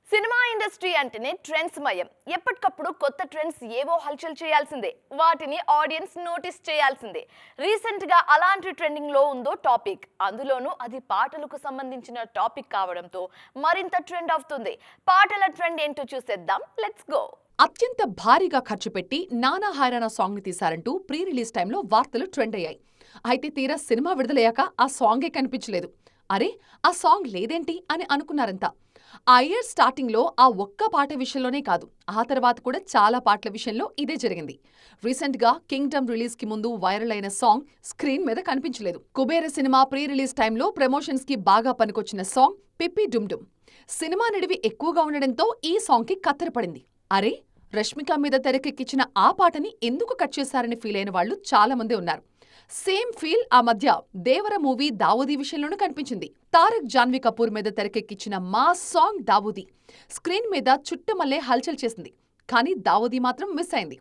Cinema industry అంటేనే trends మయం. ఎప్పటికప్పుడు కొత్త ట్రెండ్స్ ఏవో హల్చల్ చేయాల్సిందే. వాటిని ఆడియన్స్ నోటీస్ చేయాల్సిందే. రీసెంట్ గా అలాంటి ట్రెండింగ్ లో ఉందో టాపిక్. అందులోనూ అది పాటలకు సంబంధించిన టాపిక్ కావడంతో మరింత ట్రెండ్ అవుతుంది. పాటల ట్రెండ్ ఏంటో చూసేద్దాం. Let's go. అత్యంత భారీగా ఖర్చు పెట్టి నానా హైరానా సాంగ్ ని తీశారంటూ ప్రీ రిలీజ్ టైంలో వార్తలు ట్రెండ్ అయ్యాయి. అయితే తీరా సినిమా విడుదలయ్యాక ఆ సాంగే కనిపించలేదు. అరే, ఆ సాంగ్ లేదేంటి అని అనుకున్నారంతా. ఆ ఇయర్ స్టార్టింగ్ లో ఆ ఒక్క పాట విషయంలోనే కాదు, ఆ తర్వాత కూడా చాలా పాటల విషయంలో ఇదే జరిగింది. రీసెంట్ గా కింగ్డమ్ రిలీజ్ కి ముందు వైరల్ అయిన సాంగ్ స్క్రీన్ మీద కనిపించలేదు. కుబేర సినిమా ప్రీ రిలీజ్ టైంలో ప్రమోషన్స్ కి బాగా పనికొచ్చిన సాంగ్ పిప్పి డుమ్ డుమ్. సినిమా నిడివి ఎక్కువగా ఉండడంతో ఈ సాంగ్ కి కత్తెరపడింది. అరే, రష్మిక మీద తెరకెక్కించిన ఆ పాటని ఎందుకు కట్ చేశారని ఫీల్ అయిన వాళ్ళు చాలా మంది ఉన్నారు. సేమ్ ఫీల్ ఆ మధ్య దేవర మూవీ దావూదీ విషయంలోనూ కనిపించింది. తారక్ జాన్వీ కపూర్ మీద తెరకెక్కించిన మాస్ సాంగ్ దావూదీ స్క్రీన్ మీద చుట్టమల్లే హల్చల్ చేసింది. కానీ దావూదీ మాత్రం మిస్ అయింది.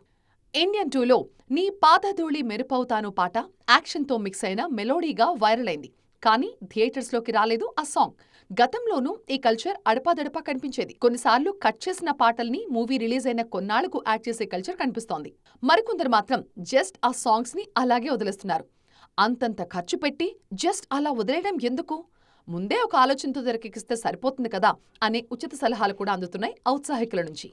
ఇండియన్ 2లో నీ పాదధూళి మెరుపవుతాను పాట యాక్షన్తో మిక్స్ అయిన మెలోడీగా వైరల్ అయింది. కానీ థియేటర్స్లోకి రాలేదు ఆ సాంగ్. గతంలోనూ ఈ కల్చర్ అడపాదడపా కనిపించేది. కొన్నిసార్లు కట్ చేసిన పాటల్ని మూవీ రిలీజ్ అయిన కొన్నాళ్లకు యాడ్ చేసే కల్చర్ కనిపిస్తోంది. మరికొందరు మాత్రం జస్ట్ ఆ సాంగ్స్ ని అలాగే వదిలేస్తున్నారు. అంతంత ఖర్చు పెట్టి జస్ట్ అలా వదిలేయడం ఎందుకు? ముందే ఒక ఆలోచనతో తెరకెక్కిస్తే సరిపోతుంది కదా అనే ఉచిత సలహాలు కూడా అందుతున్నాయి ఔత్సాహికుల నుంచి.